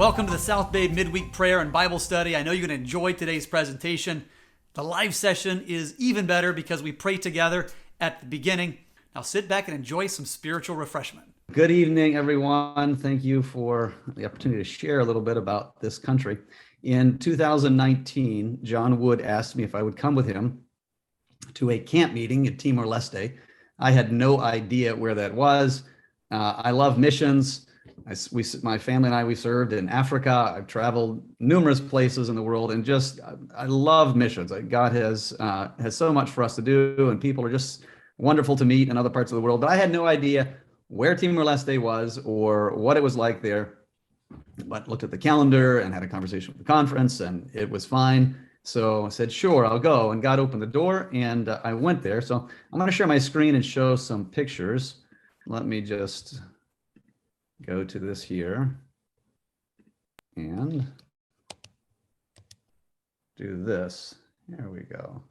Welcome to the South Bay Midweek Prayer and Bible Study. I know you're going to enjoy today's presentation. The live session is even better because we pray together at the beginning. Now sit back and enjoy some spiritual refreshment. Good evening, everyone. Thank you for the opportunity to share a little bit about this country. In 2019, John Wood asked me if I would come with him to a camp meeting at Timor Leste. I had no idea where that was. I love missions. My family and I, we served in Africa. I've traveled numerous places in the world, and I love missions. God has so much for us to do, and people are just wonderful to meet in other parts of the world. But I had no idea where Timor-Leste was or what it was like there. But looked at the calendar and had a conversation with the conference, and it was fine. So I said, sure, I'll go. And God opened the door, and I went there. So I'm going to share my screen and show some pictures. Let me just go to this here and do this. There we go.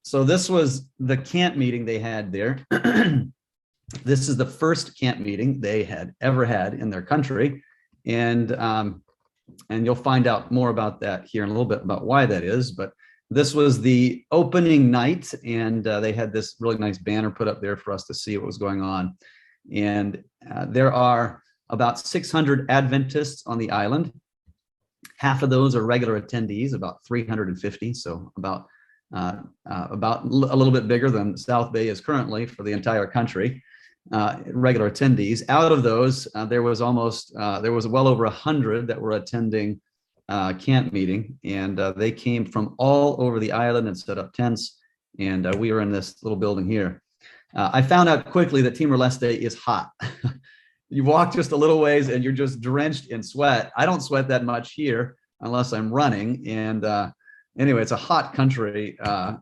So this was the camp meeting they had there. This is the first camp meeting they had ever had in their country. And you'll find out more about that here in a little bit about why that is. But this was the opening night, and they had this really nice banner put up there for us to see what was going on. And there are about 600 Adventists on the island. Half of those are regular attendees, about 350, so about a little bit bigger than South Bay is currently for the entire country. Regular attendees. Out of those, there was well over 100 that were attending camp meeting, and they came from all over the island and set up tents. And we were in this little building here. I found out quickly that Timor-Leste is hot. You walk just a little ways and you're just drenched in sweat. I don't sweat that much here unless I'm running. And anyway, it's a hot country.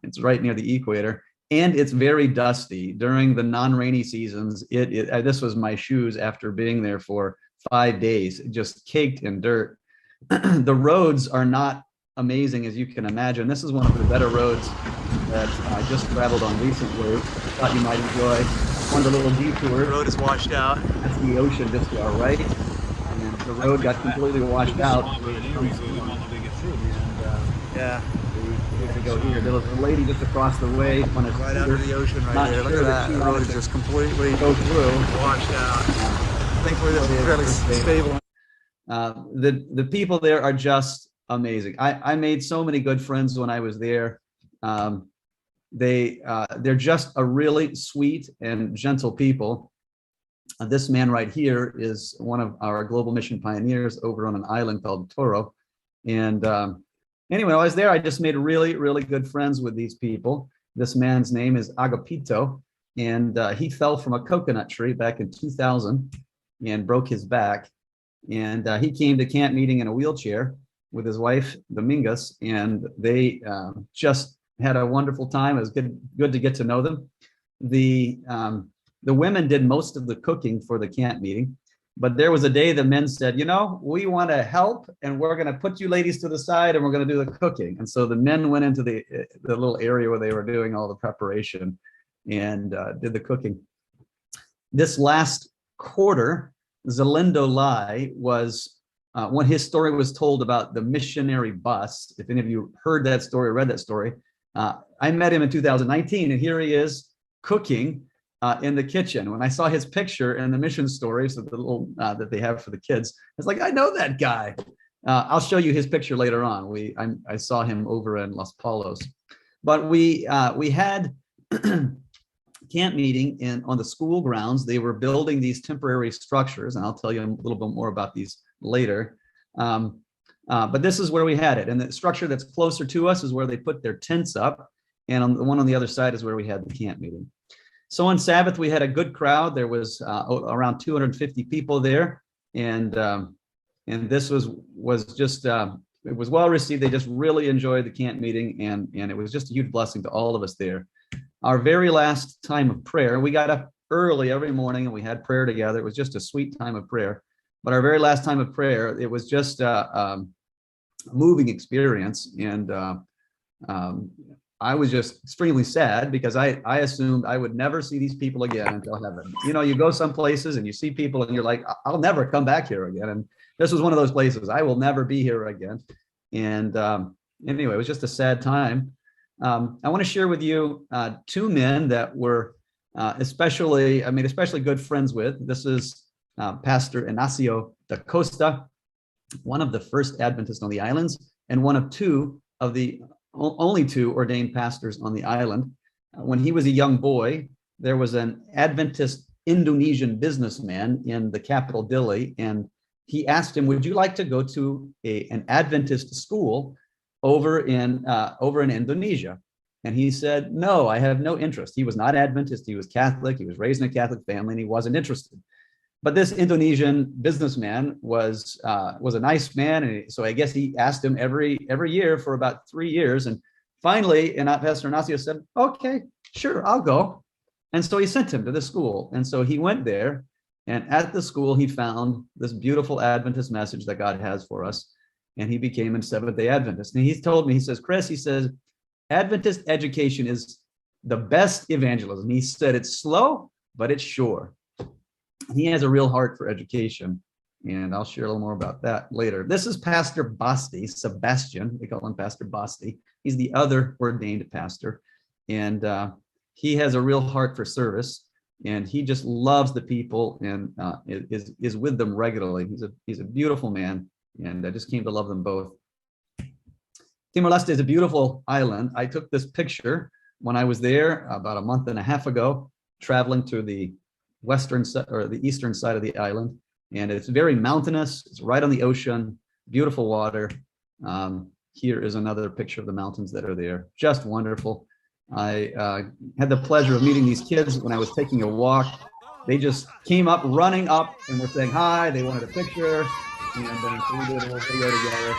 It's right near the equator, and it's very dusty during the non-rainy seasons. This was my shoes after being there for 5 days, just caked in dirt. The roads are not amazing, as you can imagine. This is one of the better roads that I just traveled on recently. Thought you might enjoy. One of the little detours. The road is washed out. That's the ocean just to our right. And the road got completely washed out. Yeah. We go here. There was a lady just across the way. Right under the ocean right there. Look at that. The road is just completely washed out. Thankfully, this is fairly stable. The people there are just amazing. I made so many good friends when I was there. They're just a really sweet and gentle people. This man right here is one of our global mission pioneers over on an island called Toro. And anyway, I was there. I just made really, really good friends with these people. This man's name is Agapito, and he fell from a coconut tree back in 2000 and broke his back. And he came to camp meeting in a wheelchair with his wife, Dominguez, and they just had a wonderful time. It was good to get to know them. The women did most of the cooking for the camp meeting, but there was a day the men said, we want to help, and we're going to put you ladies to the side, and we're going to do the cooking. And so the men went into the little area where they were doing all the preparation and did the cooking. This last quarter, Zalindo Lai was, when his story was told about the missionary bus, if any of you heard that story or read that story, I met him in 2019, and here he is cooking in the kitchen. When I saw his picture and the mission stories, so the little that they have for the kids, I was like, I know that guy. I'll show you his picture later on. I saw him over in Los Palos, but we had camp meeting on the school grounds. They were building these temporary structures, and I'll tell you a little bit more about these later. But this is where we had it. And the structure that's closer to us is where they put their tents up. And the one on the other side is where we had the camp meeting. So on Sabbath, we had a good crowd. There was around 250 people there. And this was just, it was well received. They just really enjoyed the camp meeting. And it was just a huge blessing to all of us there. Our very last time of prayer, we got up early every morning and we had prayer together. It was just a sweet time of prayer. But our very last time of prayer, it was just a moving experience. And I was just extremely sad because I assumed I would never see these people again until heaven. You go some places and you see people and you're like, I'll never come back here again. And this was one of those places. I will never be here again. And anyway, it was just a sad time. I want to share with you two men that were especially good friends with. This is Pastor Enacio da Costa, one of the first Adventists on the islands, and one of only two ordained pastors on the island. When he was a young boy, there was an Adventist Indonesian businessman in the capital, Dili, and he asked him, would you like to go to an Adventist school over in Indonesia? And he said, no, I have no interest. He was not Adventist. He was Catholic. He was raised in a Catholic family, and he wasn't interested. But this Indonesian businessman was a nice man, and so I guess he asked him every year for about 3 years, and finally, Pastor Enacio said, "Okay, sure, I'll go." And so he sent him to the school, and so he went there, and at the school he found this beautiful Adventist message that God has for us, and he became a Seventh-day Adventist. And he told me, he says, "Chris," he says, "Adventist education is the best evangelism." He said, "It's slow, but it's sure." He has a real heart for education, and I'll share a little more about that later. This is Pastor Basti, Sebastian. We call him Pastor Basti. He's the other ordained pastor, and he has a real heart for service, and he just loves the people and is with them regularly. He's a beautiful man, and I just came to love them both. Timor Leste is a beautiful island. I took this picture when I was there about a month and a half ago, traveling to the eastern side of the island, and it's very mountainous. It's right on the ocean, beautiful water. Here is another picture of the mountains that are there, just wonderful. I had the pleasure of meeting these kids when I was taking a walk. They just came up, running up, and were saying hi. They wanted a picture, and then we did a little video together.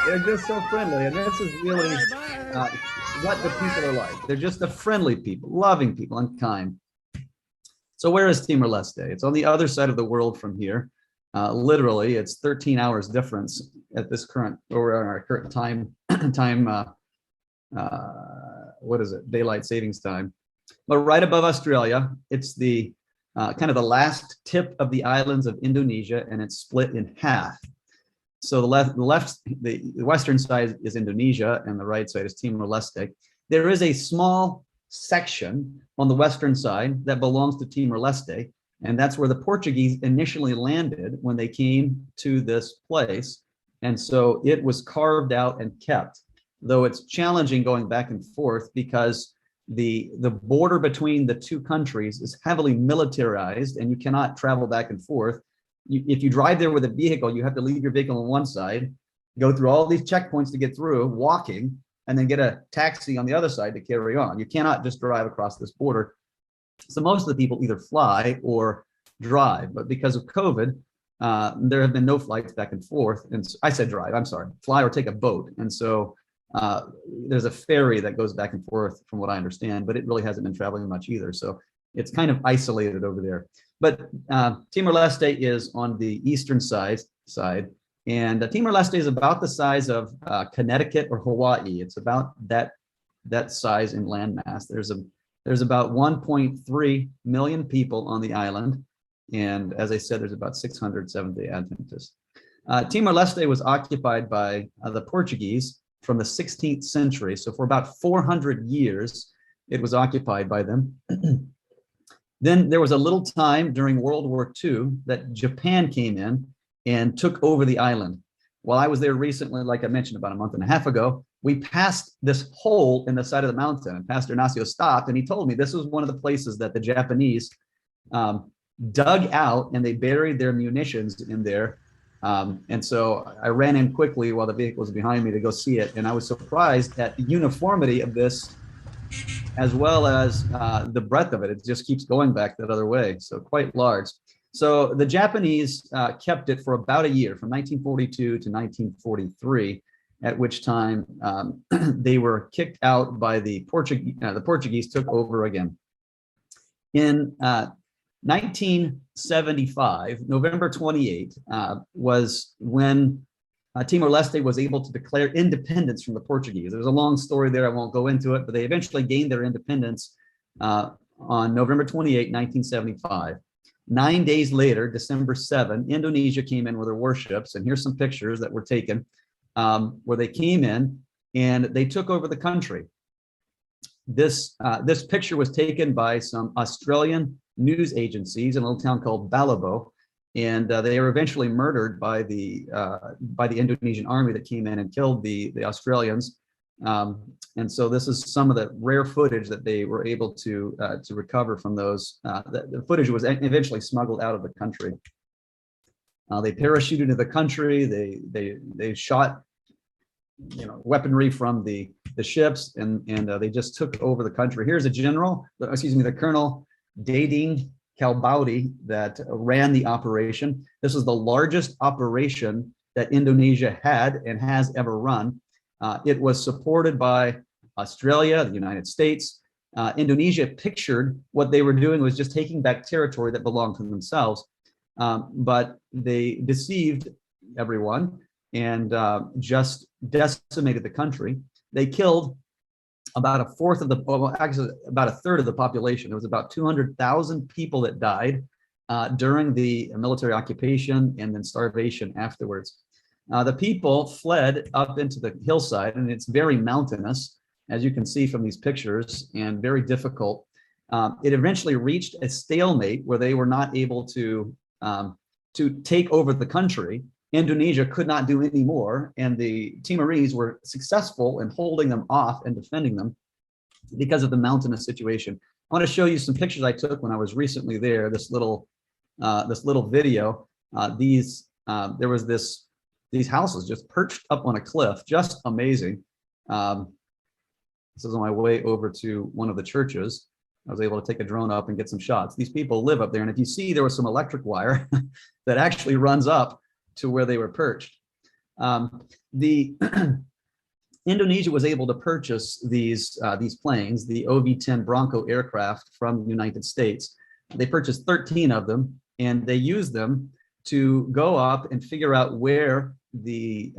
They're just so friendly, and this is really what the people are like. They're just a friendly people, loving people, and kind. So where is Timor Leste? It's on the other side of the world from here. Literally, it's 13 hours difference at this current time, daylight savings time. But right above Australia, it's the kind of the last tip of the islands of Indonesia, and it's split in half. So the western side is Indonesia, and the right side is Timor Leste. There is a small section on the western side that belongs to Timor Leste, and that's where the Portuguese initially landed when they came to this place, and so it was carved out and kept, though it's challenging going back and forth because the border between the two countries is heavily militarized, and you cannot travel back and forth. If you drive there with a vehicle, you have to leave your vehicle on one side, go through all these checkpoints to get through, walking, and then get a taxi on the other side to carry on. You cannot just drive across this border. So most of the people either fly or drive, but because of COVID, there have been no flights back and forth. And I said drive, I'm sorry, fly or take a boat. And so there's a ferry that goes back and forth from what I understand, but it really hasn't been traveling much either. So it's kind of isolated over there. But Timor Leste is on the eastern side, and Timor Leste is about the size of Connecticut or Hawaii. It's about that size in landmass. There's about 1.3 million people on the island, and as I said, there's about 600 Seventh-day Adventists. Timor Leste was occupied by the Portuguese from the 16th century, so for about 400 years, it was occupied by them. Then there was a little time during World War II that Japan came in and took over the island. While I was there recently, like I mentioned, about a month and a half ago, we passed this hole in the side of the mountain, and Pastor Enacio stopped, and he told me this was one of the places that the Japanese dug out, and they buried their munitions in there. And so I ran in quickly while the vehicle was behind me to go see it, and I was surprised at the uniformity of this, as well as the breadth of it. It just keeps going back that other way, so quite large. So the Japanese kept it for about a year, from 1942 to 1943, at which time they were kicked out by the Portuguese. The Portuguese took over again. In 1975, November 28, was when Timor Leste was able to declare independence from the Portuguese. There's a long story there. I won't go into it, but they eventually gained their independence on November 28, 1975. 9 days later, December 7, Indonesia came in with their warships. And here's some pictures that were taken where they came in and they took over the country. This picture was taken by some Australian news agencies in a little town called Balabo. And they were eventually murdered by the Indonesian army that came in and killed the Australians. And so this is some of the rare footage that they were able to recover from those. The footage was eventually smuggled out of the country. They parachuted into the country. They shot, weaponry from the ships, and they just took over the country. Here's the Colonel Dading Kalbaudi that ran the operation. This is the largest operation that Indonesia had and has ever run. It was supported by Australia, the United States. Indonesia pictured what they were doing was just taking back territory that belonged to themselves, but they deceived everyone and just decimated the country. They killed about about a third of the population. It was about 200,000 people that died during the military occupation and then starvation afterwards. The people fled up into the hillside, and it's very mountainous, as you can see from these pictures, and very difficult. It eventually reached a stalemate where they were not able to take over the country. Indonesia could not do any more, and the Timorese were successful in holding them off and defending them because of the mountainous situation. I want to show you some pictures I took when I was recently there. This little video. There was these houses just perched up on a cliff, just amazing. This is on my way over to one of the churches. I was able to take a drone up and get some shots. These people live up there, and if you see, there was some electric wire that actually runs up to where they were perched. Indonesia was able to purchase these planes, the OV-10 Bronco aircraft from the United States. They purchased 13 of them, and they used them to go up and figure out where the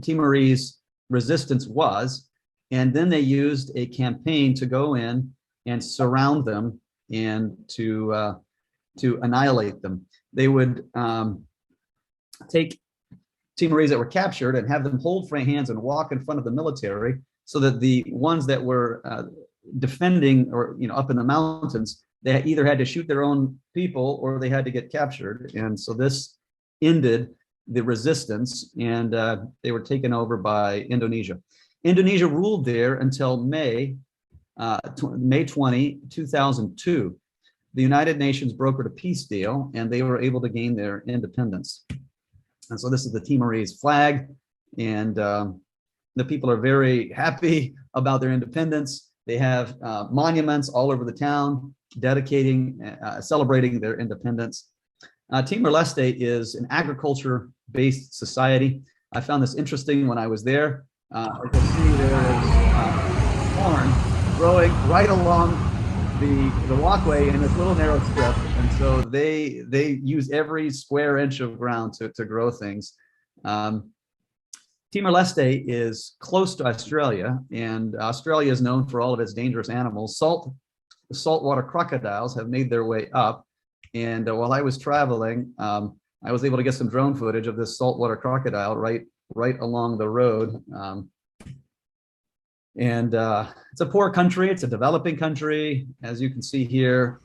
Timorese resistance was, and then they used a campaign to go in and surround them and to annihilate them. They would take Timorese that were captured and have them hold free hands and walk in front of the military, so that the ones that were defending or up in the mountains, they either had to shoot their own people or they had to get captured. And so this ended the resistance, and they were taken over by Indonesia. Indonesia ruled there until May 20, 2002. The United Nations brokered a peace deal, and they were able to gain their independence. And so this is the Timorese flag, and the people are very happy about their independence. They have monuments all over the town celebrating their independence. Timor Leste is an agriculture-based society. I found this interesting when I was there. As you can see, there is corn growing right along the walkway in this little narrow strip, and so they use every square inch of ground to grow things. Timor Leste is close to Australia, and Australia is known for all of its dangerous animals. Saltwater crocodiles have made their way up, and while I was traveling, I was able to get some drone footage of this saltwater crocodile right along the road. It's a poor country. It's a developing country. As you can see here,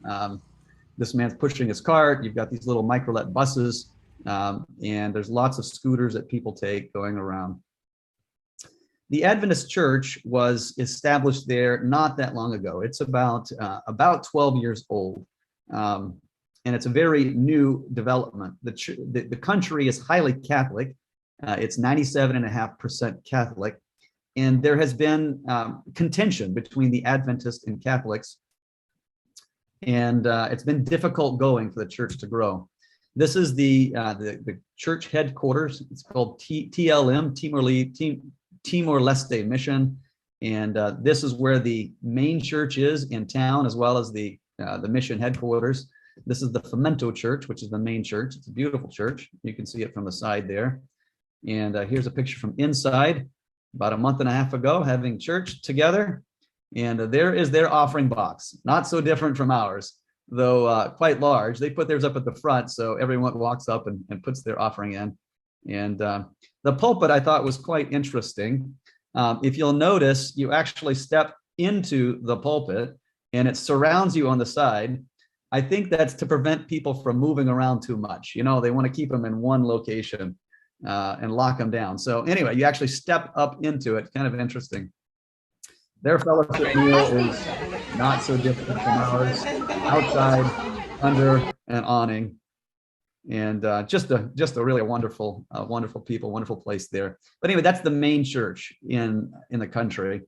this man's pushing his cart. You've got these little microlet buses, and there's lots of scooters that people take going around. The Adventist church was established there not that long ago. It's about 12 years old, and it's a very new development. The country is highly Catholic. It's 97.5% Catholic. And there has been contention between the Adventists and Catholics, and it's been difficult going for the church to grow. This is the church headquarters. It's called TLM, Timor Leste Mission, and this is where the main church is in town, as well as the mission headquarters. This is the Fomento Church, which is the main church. It's a beautiful church. You can see it from the side there. And here's a picture from inside about a month and a half ago, having church together. And there is their offering box, not so different from ours, though quite large. They put theirs up at the front, so everyone walks up and puts their offering in. And the pulpit I thought was quite interesting. If you'll notice, you actually step into the pulpit and it surrounds you on the side. I think that's to prevent people from moving around too much. You know, they want to keep them in one location and lock them down. So anyway, you actually step up into it. Kind of interesting. Their fellowship meal is not so different from ours. Outside, under an awning, and just a really wonderful, wonderful people, wonderful place there. But anyway, that's the main church in the country.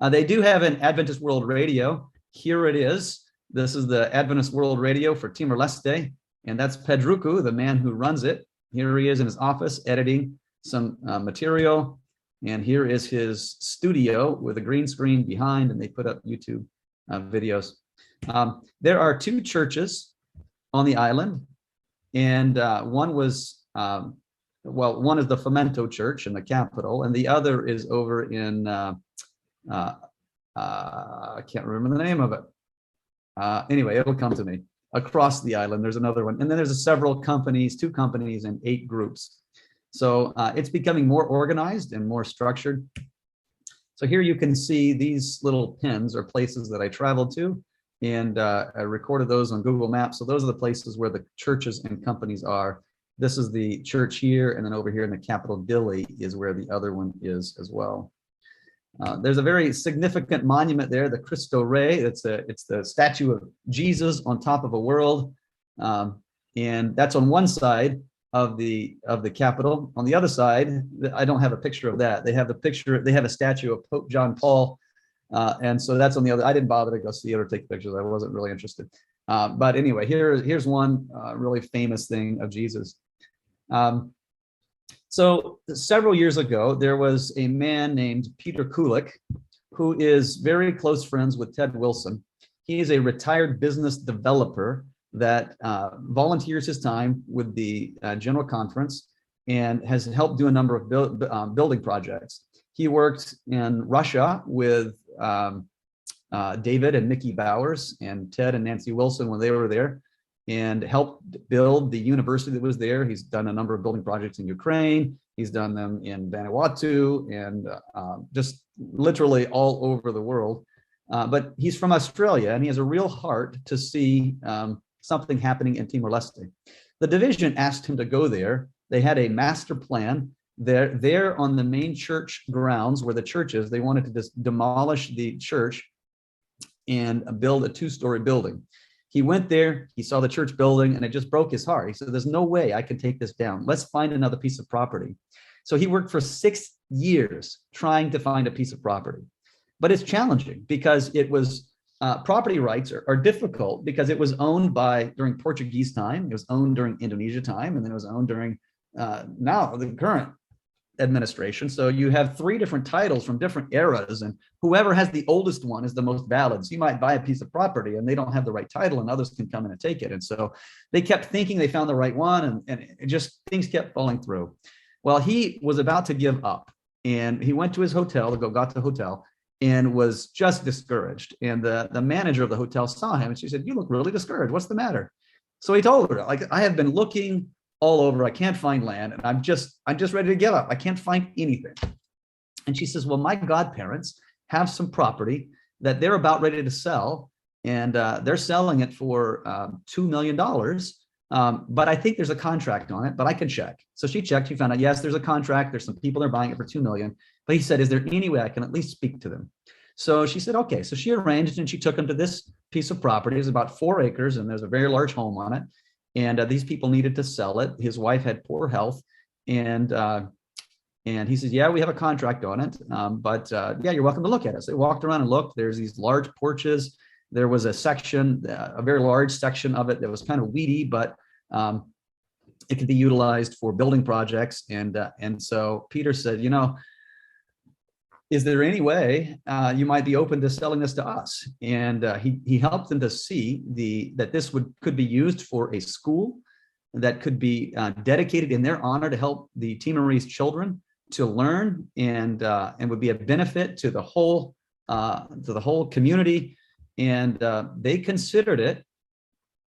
They do have an Adventist World Radio. Here it is. This is the Adventist World Radio for Timor Leste, and that's Pedruku, the man who runs it. Here he is in his office editing some material. And here is his studio with a green screen behind, and they put up YouTube videos. There are two churches on the island, and one was, one is the Fomento Church in the capital, and the other is over in, I can't remember the name of it. Anyway, it'll come to me. Across the island, there's another one. And then there's several companies, 2 companies and 8 groups. So it's becoming more organized and more structured. So here you can see these little pins or places that I traveled to, and I recorded those on Google Maps. So those are the places where the churches and companies are. This is the church here, and then over here in the capital Dili is where the other one is as well. There's a very significant monument there, the Cristo Rey. It's the statue of Jesus on top of a world, and that's on one side of the Capitol. On the other side, I don't have a picture of that. They have a statue of Pope John Paul, and so that's on the other. I didn't bother to go see it or take pictures. I wasn't really interested. But anyway, here's one really famous thing of Jesus. So several years ago, there was a man named Peter Kulik, who is very close friends with Ted Wilson. He is a retired business developer that volunteers his time with the General Conference and has helped do a number of building projects. He worked in Russia with David and Mickey Bowers and Ted and Nancy Wilson when they were there, and helped build the university that was there. He's done a number of building projects in Ukraine. He's done them in Vanuatu and just literally all over the world. But he's from Australia, and he has a real heart to see something happening in Timor Leste. The division asked him to go there. They had a master plan. There on the main church grounds where the church is, they wanted to just demolish the church and build a 2-story building. He went there, he saw the church building, and it just broke his heart. He said, there's no way I can take this down. Let's find another piece of property. So he worked for 6 years trying to find a piece of property. But it's challenging because it was property rights are difficult because it was owned during Portuguese time, it was owned during Indonesia time, and then it was owned during now the current administration. So you have 3 different titles from different eras, and whoever has the oldest one is the most valid. So you might buy a piece of property and they don't have the right title, and others can come in and take it. And so they kept thinking they found the right one, and it just things kept falling through. Well, he was about to give up, and he went to his hotel got to the hotel and was just discouraged. And the manager of the hotel saw him, and she said, "You look really discouraged. What's the matter?" So he told her, like, "I have been looking all over. I can't find land, and I'm just ready to give up. I can't find anything." And she says, "Well, my godparents have some property that they're about ready to sell, and they're selling it for $2 million. But I think there's a contract on it, but I can check." So she checked. She found out, yes, there's a contract. There's some people that are buying it for $2 million. But he said, "Is there any way I can at least speak to them?" So she said, okay. So she arranged, and she took him to this piece of property. It's about 4 acres, and there's a very large home on it. And these people needed to sell it. His wife had poor health, and he says, "Yeah, we have a contract on it, but yeah, you're welcome to look at it." So they walked around and looked. There's these large porches. There was a section, a very large section of it that was kind of weedy, but it could be utilized for building projects. And so Peter said, "Is there any way you might be open to selling this to us?" And he helped them to see that this could be used for a school, that could be dedicated in their honor to help the Timorese children to learn and would be a benefit to the whole community. And they considered it.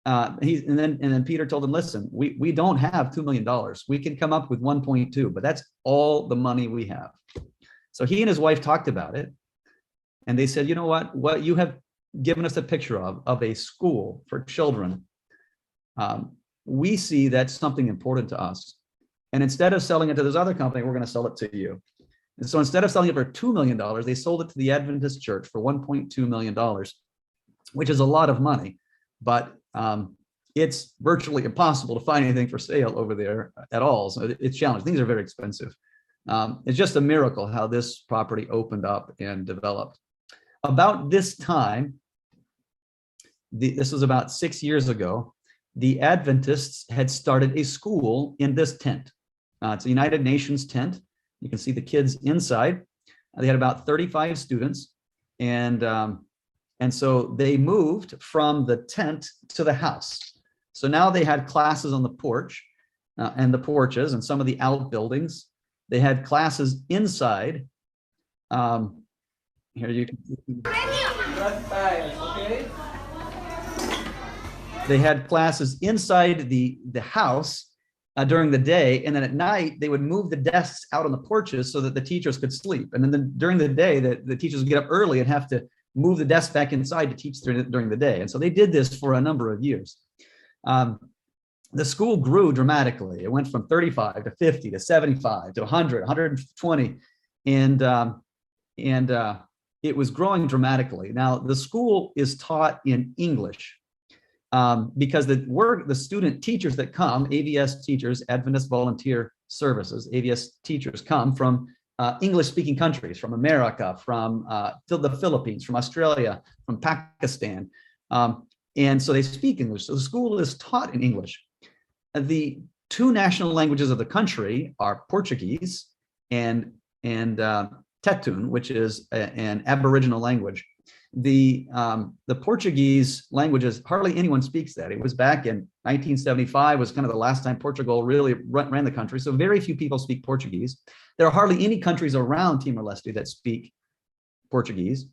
And then Peter told them, listen, we don't have $2 million. We can come up with 1.2, but that's all the money we have. So he and his wife talked about it, and they said, you know what you have given us a picture of a school for children. We see that's something important to us. And instead of selling it to this other company, we're going to sell it to you. And so instead of selling it for $2 million, they sold it to the Adventist church for $1.2 million, which is a lot of money. But it's virtually impossible to find anything for sale over there at all. So it's challenging. Things are very expensive. It's just a miracle how this property opened up and developed. About this time, this was about 6 years ago, the Adventists had started a school in this tent. It's a United Nations tent. You can see the kids inside. They had about 35 students, and so they moved from the tent to the house. So now they had classes on the porch and the porches and some of the outbuildings. They had classes inside. Here you can see. They had classes inside the house during the day, and then at night they would move the desks out on the porches so that the teachers could sleep. And then during the day, the teachers would get up early and have to move the desk back inside to teach during the day. And so they did this for a number of years. The school grew dramatically. It went from 35 to 50 to 75 to 100, 120, and it was growing dramatically. Now the school is taught in English because the student teachers that come, AVS teachers, Adventist Volunteer Services, AVS teachers come from English-speaking countries, from America, from the Philippines, from Australia, from Pakistan. And so they speak English. So the school is taught in English. The two national languages of the country are Portuguese and Tetun, which is an Aboriginal language. The Portuguese languages, hardly anyone speaks that. It was back in 1975 was kind of the last time Portugal really ran the country. So very few people speak Portuguese. There are hardly any countries around Timor-Leste that speak Portuguese.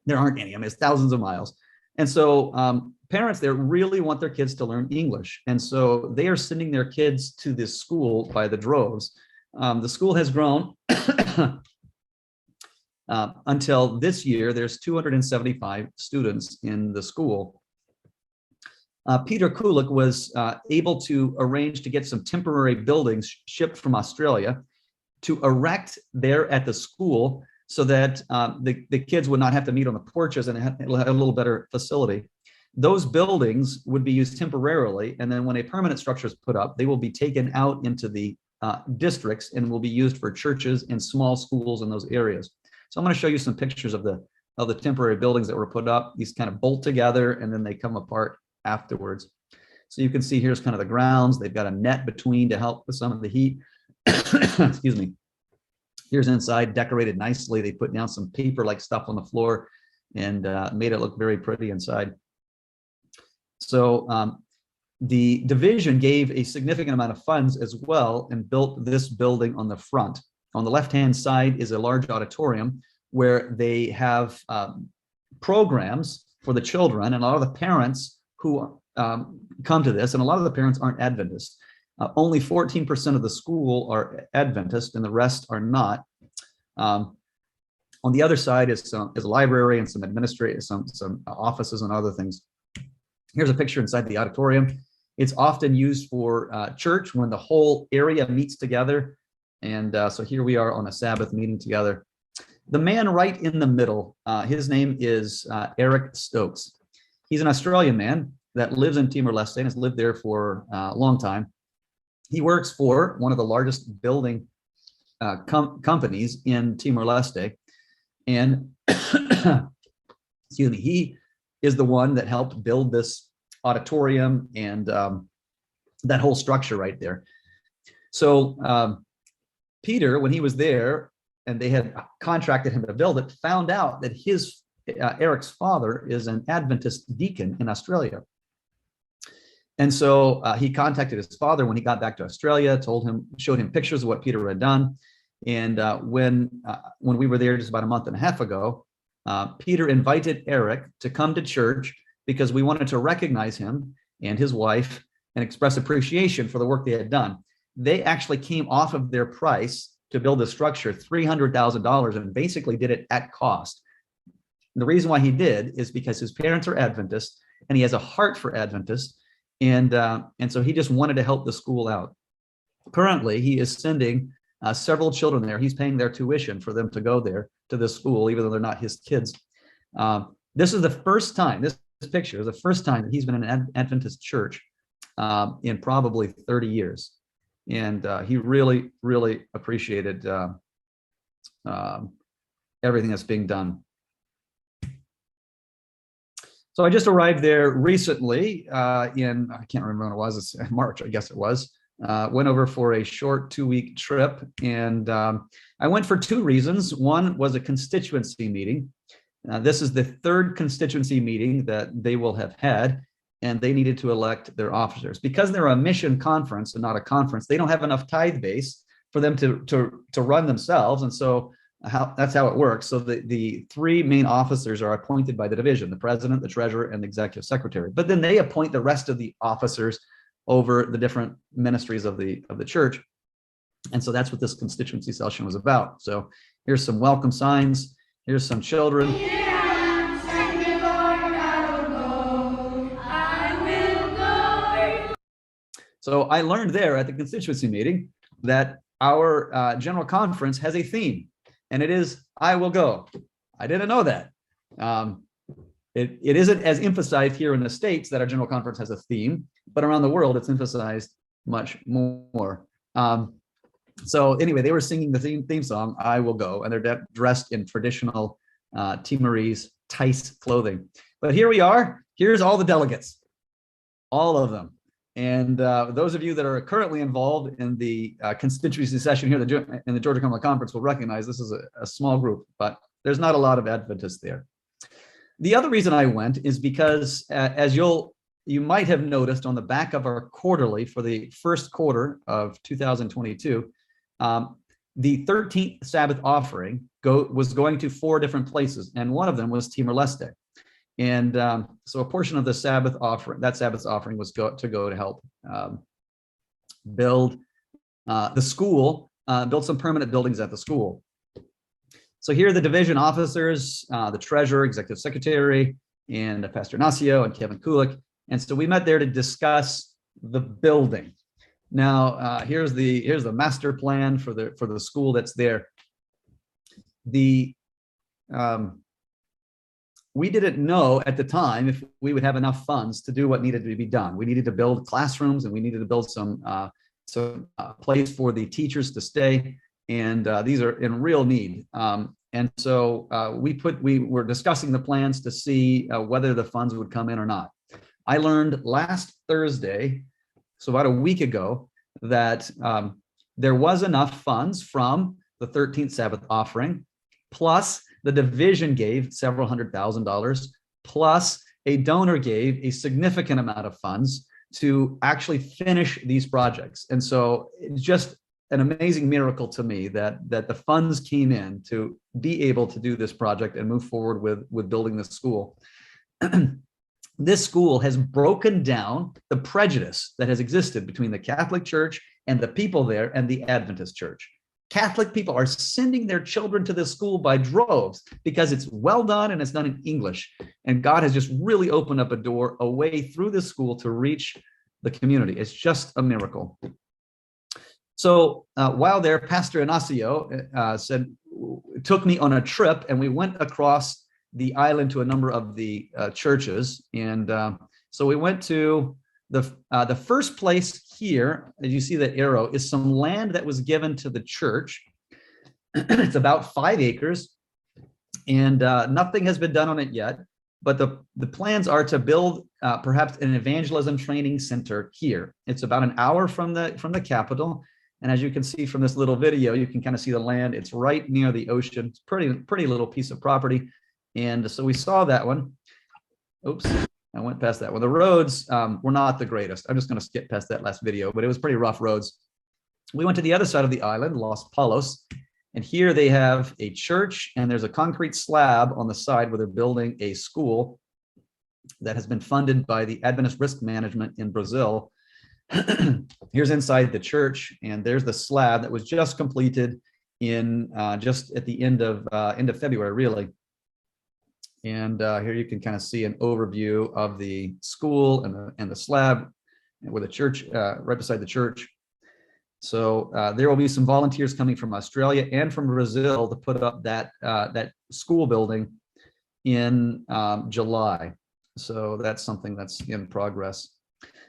There aren't any. I mean, it's thousands of miles. And so parents there really want their kids to learn English. And so they are sending their kids to this school by the droves. The school has grown until this year. There's 275 students in the school. Peter Kulik was able to arrange to get some temporary buildings shipped from Australia to erect there at the school so that the kids would not have to meet on the porches, and it'll have a little better facility. Those buildings would be used temporarily, and then when a permanent structure is put up, they will be taken out into the districts and will be used for churches and small schools in those areas. So I'm going to show you some pictures of the temporary buildings that were put up. These kind of bolt together and then they come apart afterwards. So you can see here's kind of the grounds. They've got a net between to help with some of the heat. Excuse me. Here's inside, decorated nicely. They put down some paper-like stuff on the floor and made it look very pretty inside. So the division gave a significant amount of funds as well and built this building on the front. On the left-hand side is a large auditorium where they have programs for the children, and a lot of the parents who come to this, and a lot of the parents aren't Adventist. Only 14% of the school are Adventist, and the rest are not. On the other side is a library and some administrative, some offices and other things. Here's a picture inside the auditorium. It's often used for church when the whole area meets together. And so here we are on a Sabbath meeting together. The man right in the middle, his name is Eric Stokes. He's an Australian man that lives in Timor-Leste and has lived there for a long time. He works for one of the largest building companies in Timor-Leste. And excuse me, he is the one that helped build this auditorium and that whole structure right there. So Peter, when he was there and they had contracted him to build it, found out that Eric's father is an Adventist deacon in Australia. And so he contacted his father when he got back to Australia, showed him pictures of what Peter had done. And when we were there just about a month and a half ago, Peter invited Eric to come to church because we wanted to recognize him and his wife and express appreciation for the work they had done. They actually came off of their price to build the structure, $300,000, and basically did it at cost. The reason why he did is because his parents are Adventist and he has a heart for Adventists. And so he just wanted to help the school out. Currently, he is sending several children there. He's paying their tuition for them to go there to this school, even though they're not his kids. This is the first time, this picture is the first time that he's been in an Adventist church in probably 30 years. And he really, really appreciated everything that's being done. So I just arrived there recently I can't remember when it was, it's March, I guess it was. Went over for a short 2-week trip, and I went for 2 reasons. One was a constituency meeting. This is the 3rd constituency meeting that they will have had, and they needed to elect their officers. Because they're a mission conference and not a conference, they don't have enough tithe base for them to run themselves, and so that's how it works. So the 3 main officers are appointed by the division: the president, the treasurer, and the executive secretary. But then they appoint the rest of the officers over the different ministries of the church. And so that's what this constituency session was about. So here's some welcome signs. Here's some children. So I learned there at the constituency meeting that our general conference has a theme, and it is "I will go." I didn't know that. It isn't as emphasized here in the States that our general conference has a theme, but around the world it's emphasized much more. So anyway, they were singing the theme song, "I will go," and they're dressed in traditional Timorese Thais clothing. But here we are. Here's all the delegates, all of them. And those of you that are currently involved in the constituency session here in the Georgia Common Conference will recognize this is a small group, but there's not a lot of Adventists there. The other reason I went is because, as you might have noticed on the back of our quarterly for the first quarter of 2022, the 13th Sabbath offering was going to 4 different places, and one of them was Timor Leste. And so a portion of the Sabbath offering, was to go to help build the school, build some permanent buildings at the school. So here are the division officers, the treasurer, executive secretary, and Pastor Enacio and Kevin Kulik. And so we met there to discuss the building. Now, here's the master plan for the school that's there. We didn't know at the time if we would have enough funds to do what needed to be done. We needed to build classrooms, and we needed to build some place for the teachers to stay. And these are in real need. And so we were discussing the plans to see whether the funds would come in or not. I learned last Thursday, so about a week ago, that there was enough funds from the 13th Sabbath offering, plus the division gave several $100,000, plus a donor gave a significant amount of funds to actually finish these projects. And so it's just an amazing miracle to me that the funds came in to be able to do this project and move forward with building the school. This school has broken down the prejudice that has existed between the Catholic Church and the people there and the Adventist Church. Catholic people are sending their children to this school by droves because it's well done and it's done in English. And God has just really opened up a way through this school to reach the community. It's just a miracle. So while there, Pastor Enacio took me on a trip, and we went across the island to a number of the churches. And so we went to the first place here, as you see that arrow, is some land that was given to the church. It's about 5 acres, and nothing has been done on it yet. But the plans are to build perhaps an evangelism training center here. It's about an hour from the capital. And as you can see from this little video, you can kind of see the land. It's right near the ocean. It's pretty little piece of property. And so we saw that one. Oops. I went past that one. The roads were not the greatest. I'm just going to skip past that last video, but it was pretty rough roads. We went to the other side of the island, Los Palos, and here they have a church, and there's a concrete slab on the side where they're building a school that has been funded by the Adventist Risk Management in Brazil. Here's inside the church, and there's the slab that was just completed in just at the end of February, really. And here you can kind of see an overview of the school and the slab with a church right beside the church. So there will be some volunteers coming from Australia and from Brazil to put up that school building in July. So that's something that's in progress.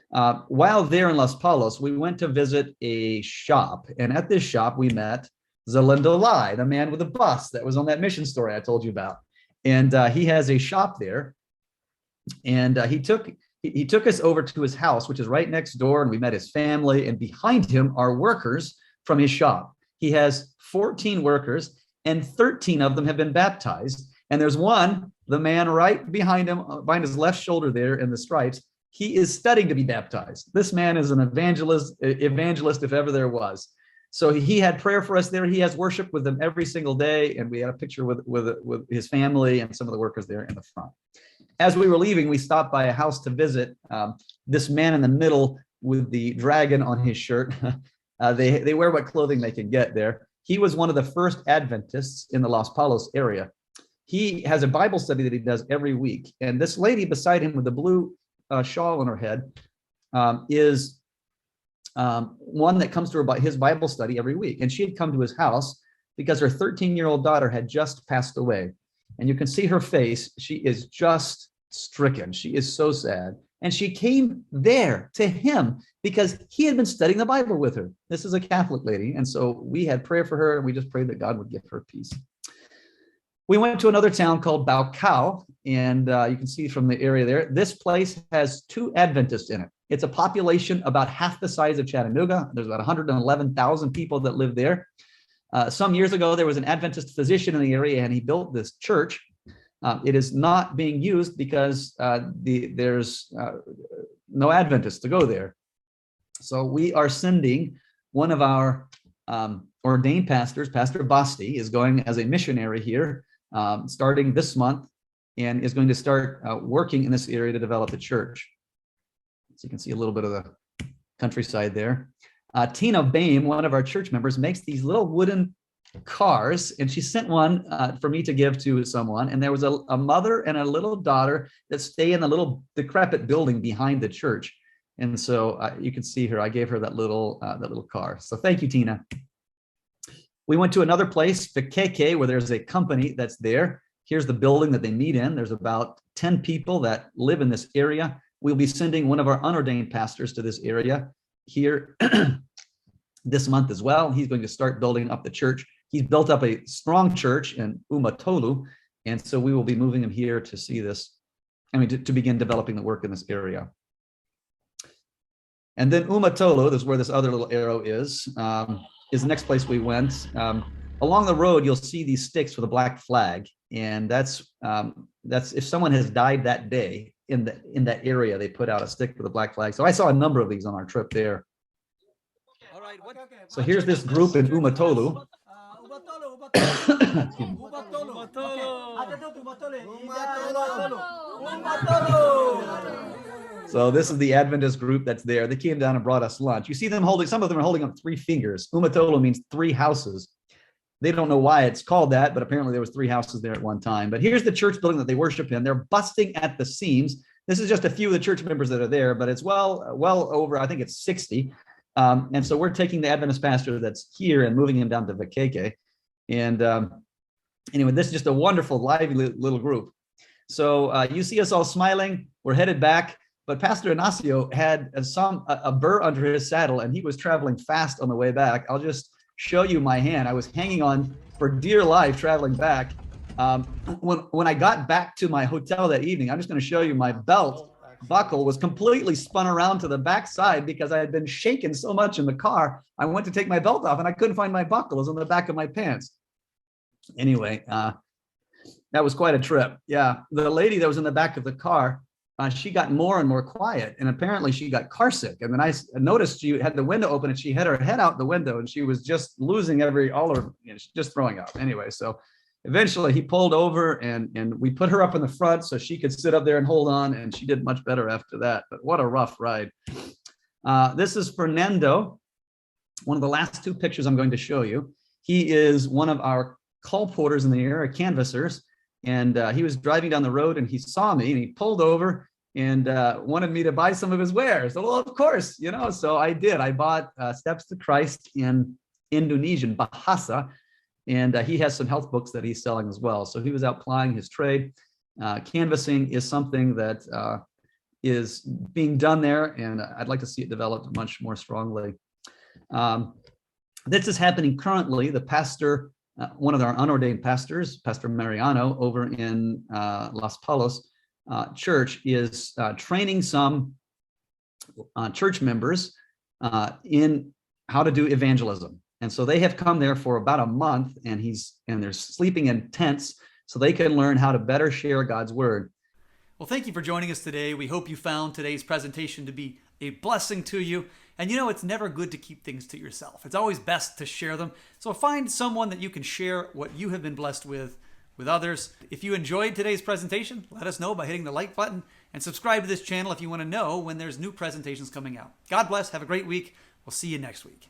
While there in Los Palos, we went to visit a shop, and at this shop we met Zalindo Lai, the man with the bus that was on that mission story I told you about. And he has a shop there, and he took us over to his house, which is right next door, and we met his family, and behind him are workers from his shop. He has 14 workers, and 13 of them have been baptized. And there's one, the man right behind him, behind his left shoulder there in the stripes, he is studying to be baptized. This man is an evangelist if ever there was. So he had prayer for us there. He has worship with them every single day, and we had a picture with his family and some of the workers there in the front. As we were leaving, we stopped by a house to visit this man in the middle with the dragon on his shirt. They wear what clothing they can get there. He was one of the first Adventists in the Los Palos area. He has a Bible study that he does every week. And this lady beside him with the blue shawl on her head is one that comes to her about his Bible study every week. And she had come to his house because her 13-year-old daughter had just passed away. And you can see her face. She is just stricken. She is so sad. And she came there to him because he had been studying the Bible with her. This is a Catholic lady. And so we had prayer for her, and we just prayed that God would give her peace. We went to another town called Baucau, and you can see from the area there, this place has 2 Adventists in it. It's a population about half the size of Chattanooga. There's about 111,000 people that live there. Some years ago, there was an Adventist physician in the area, and he built this church. It is not being used because there's no Adventists to go there. So we are sending one of our ordained pastors, Pastor Basti, is going as a missionary here starting this month, and is going to start working in this area to develop the church. So you can see a little bit of the countryside there. Tina Baim, one of our church members, makes these little wooden cars, and she sent one for me to give to someone. And there was a mother and a little daughter that stay in the little decrepit building behind the church. And so you can see her. I gave her that little car. So thank you, Tina. We went to another place, Vikeke, where there's a company that's there. Here's the building that they meet in. There's about 10 people that live in this area. We'll be sending one of our unordained pastors to this area here this month as well. He's going to start building up the church. He's built up a strong church in Umatolu, and so we will be moving him here to see this, to begin developing the work in this area. And then Umatolu, that's where this other little arrow is the next place we went. Along the road, you'll see these sticks with a black flag, and that's if someone has died that day in that area, they put out a stick with a black flag. So I saw a number of these on our trip there. All right. So here's this group in Umatolu. So this is the Adventist group that's there. They came down and brought us lunch. You see them some of them are holding up 3 fingers. Umatolo means 3 houses. They don't know why it's called that, but apparently there was 3 houses there at one time. But here's the church building that they worship in. They're busting at the seams. This is just a few of the church members that are there, but it's well over, I think it's 60. And so we're taking the Adventist pastor that's here and moving him down to Vikeke. And anyway, this is just a wonderful, lively little group. So you see us all smiling. We're headed back. But Pastor Enacio had a burr under his saddle, and he was traveling fast on the way back. I'll just show you my hand. I was hanging on for dear life traveling back. When I got back to my hotel that evening, I'm just going to show you my belt buckle was completely spun around to the back side because I had been shaken so much in the car. I went to take my belt off and I couldn't find my buckle. It was on the back of my pants. Anyway, that was quite a trip. Yeah, the lady that was in the back of the car, she got more and more quiet, and apparently she got carsick. And then I noticed she had the window open, and she had her head out the window, and she was just losing all her, just throwing up. Anyway, so eventually he pulled over, and we put her up in the front so she could sit up there and hold on, and she did much better after that. But what a rough ride. This is Fernando, one of the last two pictures I'm going to show you. He is one of our colporteurs in the area, canvassers. And he was driving down the road, and he saw me, and he pulled over and wanted me to buy some of his wares. So, well, of course, so I did. I bought Steps to Christ in Indonesian, Bahasa, and he has some health books that he's selling as well. So he was out plying his trade. Canvassing is something that is being done there, and I'd like to see it developed much more strongly. This is happening currently. The pastor, one of our unordained pastors, Pastor Mariano, over in Las Palos Church, is training some church members in how to do evangelism. And so they have come there for about a month, and they're sleeping in tents so they can learn how to better share God's word. Well, thank you for joining us today. We hope you found today's presentation to be a blessing to you. And it's never good to keep things to yourself. It's always best to share them. So find someone that you can share what you have been blessed with others. If you enjoyed today's presentation, let us know by hitting the like button, and subscribe to this channel if you want to know when there's new presentations coming out. God bless. Have a great week. We'll see you next week.